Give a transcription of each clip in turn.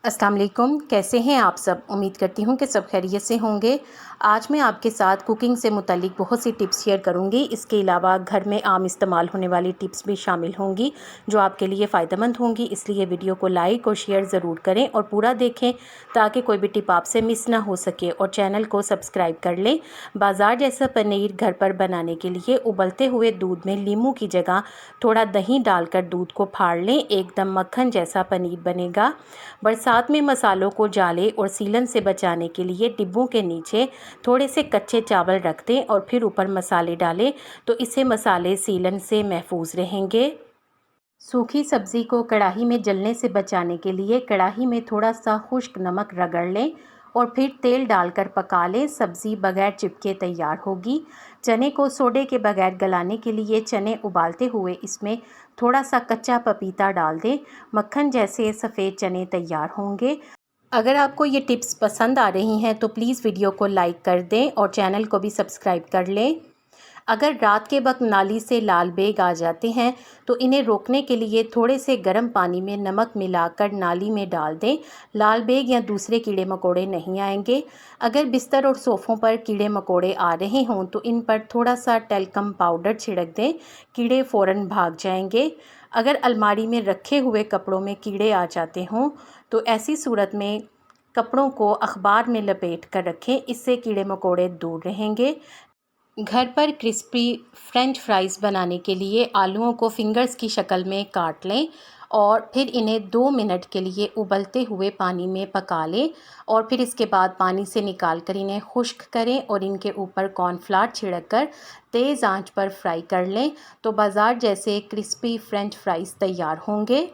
अस्सलाम वालेकुम, कैसे हैं आप सब। उम्मीद करती हूँ कि सब खैरियत से होंगे। आज मैं आपके साथ कुकिंग से मुतल्लिक बहुत सी टिप्स शेयर करूँगी। इसके अलावा घर में आम इस्तेमाल होने वाली टिप्स भी शामिल होंगी जो आपके लिए फ़ायदेमंद होंगी। इसलिए वीडियो को लाइक और शेयर ज़रूर करें और पूरा देखें ताकि कोई भी टिप आपसे मिस ना हो सके, और चैनल को सब्सक्राइब कर लें। बाज़ार जैसा पनीर घर पर बनाने के लिए उबलते हुए दूध में नींबू की जगह थोड़ा दही डालकर दूध को फाड़ लें, एकदम मक्खन जैसा पनीर बनेगा। बरसात में मसालों को जाले और सीलन से बचाने के लिए डिब्बों के नीचे थोड़े से कच्चे चावल रख दें और फिर ऊपर मसाले डालें, तो इससे मसाले सीलन से महफूज रहेंगे। सूखी सब्ज़ी को कढ़ाई में जलने से बचाने के लिए कढ़ाई में थोड़ा सा खुश्क नमक रगड़ लें और फिर तेल डालकर पका लें। सब्ज़ी बगैर चिपके तैयार होगी। चने को सोडे के बगैर गलाने के लिए चने उबालते हुए इसमें थोड़ा सा कच्चा पपीता डाल दें। मक्खन जैसे सफ़ेद चने तैयार होंगे। अगर आपको ये टिप्स पसंद आ रही हैं तो प्लीज़ वीडियो को लाइक कर दें और चैनल को भी सब्सक्राइब कर लें। अगर रात के वक्त नाली से लाल बेग आ जाते हैं तो इन्हें रोकने के लिए थोड़े से गर्म पानी में नमक मिलाकर नाली में डाल दें। लाल बेग या दूसरे कीड़े मकोड़े नहीं आएंगे। अगर बिस्तर और सोफ़ों पर कीड़े मकोड़े आ रहे हों तो इन पर थोड़ा सा टेल्कम पाउडर छिड़क दें, कीड़े फ़ौरन भाग जाएंगे। अगर अलमारी में रखे हुए कपड़ों में कीड़े आ जाते हों तो ऐसी सूरत में कपड़ों को अखबार में लपेट कर रखें, इससे कीड़े मकोड़े दूर रहेंगे। घर पर क्रिस्पी फ्रेंच फ्राइज़ बनाने के लिए आलूओं को फिंगर्स की शक्ल में काट लें और फिर इन्हें 2 मिनट के लिए उबलते हुए पानी में पका लें, और फिर इसके बाद पानी से निकाल कर इन्हें खुश्क करें और इनके ऊपर कॉर्नफ्लावर छिड़क कर तेज़ आंच पर फ्राई कर लें, तो बाज़ार जैसे क्रिस्पी फ्रेंच फ्राइज़ तैयार होंगे।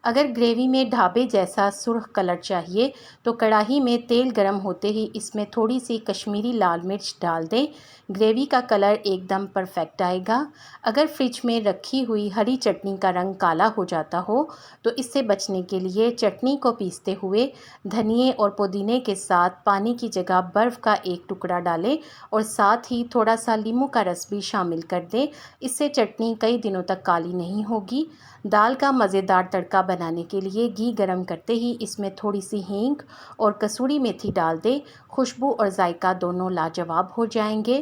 अगर ग्रेवी में ढाबे जैसा सुर्ख कलर चाहिए तो कढ़ाई में तेल गर्म होते ही इसमें थोड़ी सी कश्मीरी लाल मिर्च डाल दें। ग्रेवी का कलर एकदम परफेक्ट आएगा। अगर फ्रिज में रखी हुई हरी चटनी का रंग काला हो जाता हो तो इससे बचने के लिए चटनी को पीसते हुए धनिए और पुदीने के साथ पानी की जगह बर्फ़ का एक टुकड़ा डालें और साथ ही थोड़ा सा नींबू का रस भी शामिल कर दें। इससे चटनी कई दिनों तक काली नहीं होगी। दाल का मज़ेदार तड़का बनाने के लिए घी गरम करते ही इसमें थोड़ी सी हींग और कसूरी मेथी डाल दें। खुशबू और जायका दोनों लाजवाब हो जाएंगे।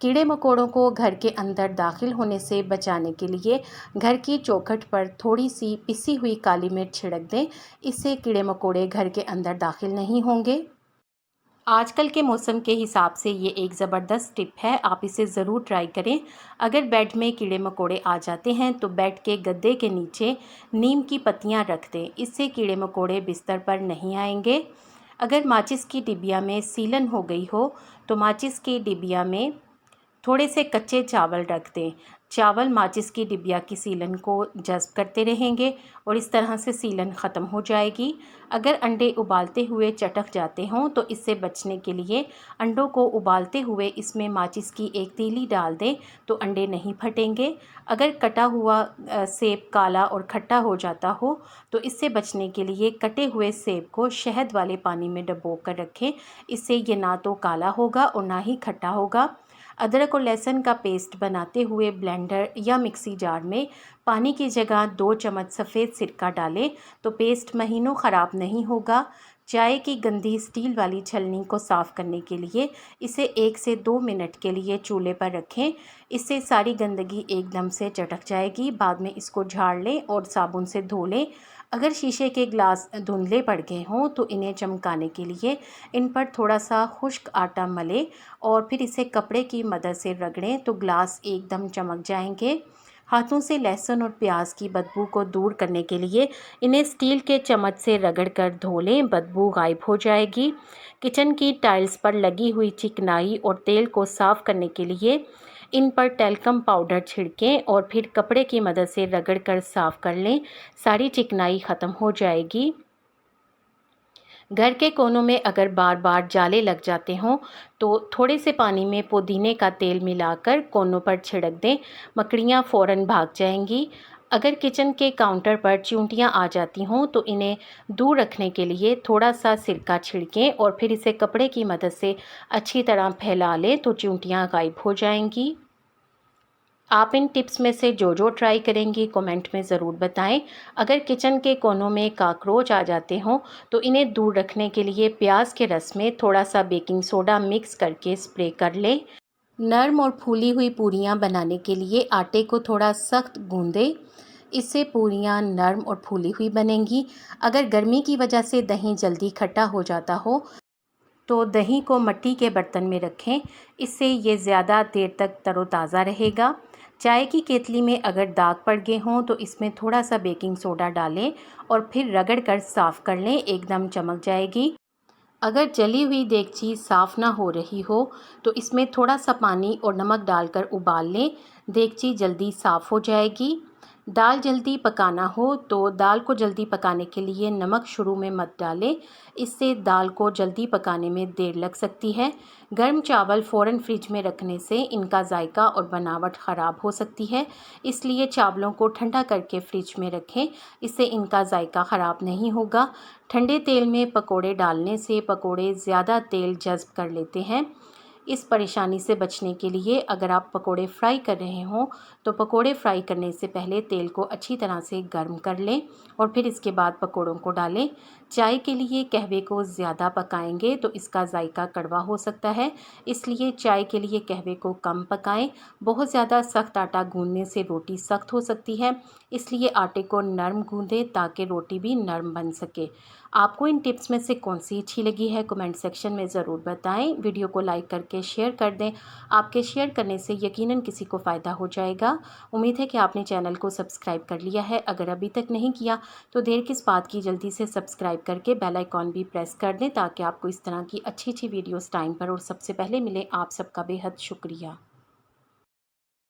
कीड़े मकोड़ों को घर के अंदर दाखिल होने से बचाने के लिए घर की चौखट पर थोड़ी सी पिसी हुई काली मिर्च छिड़क दें, इससे कीड़े मकोड़े घर के अंदर दाखिल नहीं होंगे। आजकल के मौसम के हिसाब से ये एक ज़बरदस्त टिप है, आप इसे ज़रूर ट्राई करें। अगर बेड में कीड़े मकोड़े आ जाते हैं तो बेड के गद्दे के नीचे नीम की पत्तियां रख दें, इससे कीड़े मकोड़े बिस्तर पर नहीं आएंगे। अगर माचिस की डिबिया में सीलन हो गई हो तो माचिस की डिबिया में थोड़े से कच्चे चावल रख दें। चावल माचिस की डिबिया की सीलन को जज़्ब करते रहेंगे और इस तरह से सीलन ख़त्म हो जाएगी। अगर अंडे उबालते हुए चटक जाते हों तो इससे बचने के लिए अंडों को उबालते हुए इसमें माचिस की एक तीली डाल दें, तो अंडे नहीं फटेंगे। अगर कटा हुआ सेब काला और खट्टा हो जाता हो तो इससे बचने के लिए कटे हुए सेब को शहद वाले पानी में डुबो कर रखें, इससे ये ना तो काला होगा और ना ही खट्टा होगा। अदरक और लहसुन का पेस्ट बनाते हुए ब्लेंडर या मिक्सी जार में पानी की जगह 2 चम्मच सफ़ेद सिरका डालें, तो पेस्ट महीनों ख़राब नहीं होगा। चाय की गंदी स्टील वाली छलनी को साफ़ करने के लिए इसे 1 से 2 मिनट के लिए चूल्हे पर रखें, इससे सारी गंदगी एकदम से चटक जाएगी। बाद में इसको झाड़ लें और साबुन से धो लें। अगर शीशे के ग्लास धुंधले पड़ गए हों तो इन्हें चमकाने के लिए इन पर थोड़ा सा खुश्क आटा मलें और फिर इसे कपड़े की मदद से रगड़ें, तो ग्लास एकदम चमक जाएंगे। हाथों से लहसुन और प्याज की बदबू को दूर करने के लिए इन्हें स्टील के चम्मच से रगड़कर धो लें, बदबू गायब हो जाएगी। किचन की टाइल्स पर लगी हुई चिकनाई और तेल को साफ़ करने के लिए इन पर टेल्कम पाउडर छिड़कें और फिर कपड़े की मदद से रगड़कर साफ़ कर लें, सारी चिकनाई ख़त्म हो जाएगी। घर के कोनों में अगर बार बार जाले लग जाते हों तो थोड़े से पानी में पुदीने का तेल मिलाकर कोनों पर छिड़क दें, मकड़ियाँ फ़ौरन भाग जाएंगी। अगर किचन के काउंटर पर चींटियाँ आ जाती हों तो इन्हें दूर रखने के लिए थोड़ा सा सिरका छिड़कें और फिर इसे कपड़े की मदद से अच्छी तरह फैला लें, तो चींटियाँ गायब हो जाएंगी। आप इन टिप्स में से जो जो ट्राई करेंगी कमेंट में ज़रूर बताएं। अगर किचन के कोनों में काकरोच आ जाते हों तो इन्हें दूर रखने के लिए प्याज के रस में थोड़ा सा बेकिंग सोडा मिक्स करके स्प्रे कर लें। नरम और फूली हुई पूरियां बनाने के लिए आटे को थोड़ा सख्त गूंदें। इससे पूरियां नरम और फूली हुई बनेंगी। अगर गर्मी की वजह से दही जल्दी खट्टा हो जाता हो तो दही को मिट्टी के बर्तन में रखें। इससे ये ज़्यादा देर तक तरोताज़ा रहेगा। चाय की केतली में अगर दाग पड़ गए हों तो इसमें थोड़ा सा बेकिंग सोडा डालें और फिर रगड़ कर साफ़ कर लें, एकदम चमक जाएगी। अगर जली हुई देगची साफ़ ना हो रही हो तो इसमें थोड़ा सा पानी और नमक डालकर उबाल लें, देगची जल्दी साफ़ हो जाएगी। दाल जल्दी पकाना हो तो दाल को जल्दी पकाने के लिए नमक शुरू में मत डालें, इससे दाल को जल्दी पकाने में देर लग सकती है। गर्म चावल फ़ौरन फ्रिज में रखने से इनका जायका और बनावट ख़राब हो सकती है, इसलिए चावलों को ठंडा करके फ्रिज में रखें, इससे इनका जायका ख़राब नहीं होगा। ठंडे तेल में पकोड़े डालने से पकोड़े ज़्यादा तेल जज़्ब कर लेते हैं। इस परेशानी से बचने के लिए अगर आप पकोड़े फ्राई कर रहे हों तो पकोड़े फ्राई करने से पहले तेल को अच्छी तरह से गर्म कर लें और फिर इसके बाद पकोड़ों को डालें। चाय के लिए कहवे को ज़्यादा पकाएंगे तो इसका जायका कड़वा हो सकता है, इसलिए चाय के लिए कहवे को कम पकाएं। बहुत ज़्यादा सख्त आटा गूंदने से रोटी सख्त हो सकती है, इसलिए आटे को नरम गूंदें ताकि रोटी भी नरम बन सके। आपको इन टिप्स में से कौन सी अच्छी लगी है कमेंट सेक्शन में ज़रूर बताएं। वीडियो को लाइक करके शेयर कर दें, आपके शेयर करने से यकीनन किसी को फ़ायदा हो जाएगा। उम्मीद है कि आपने चैनल को सब्सक्राइब कर लिया है। अगर अभी तक नहीं किया तो देर किस बात की, जल्दी से सब्सक्राइब करके बेल आइकॉन भी प्रेस कर दें ताकि आपको इस तरह की अच्छी अच्छी वीडियोस टाइम पर और सबसे पहले मिले। आप सबका बेहद शुक्रिया।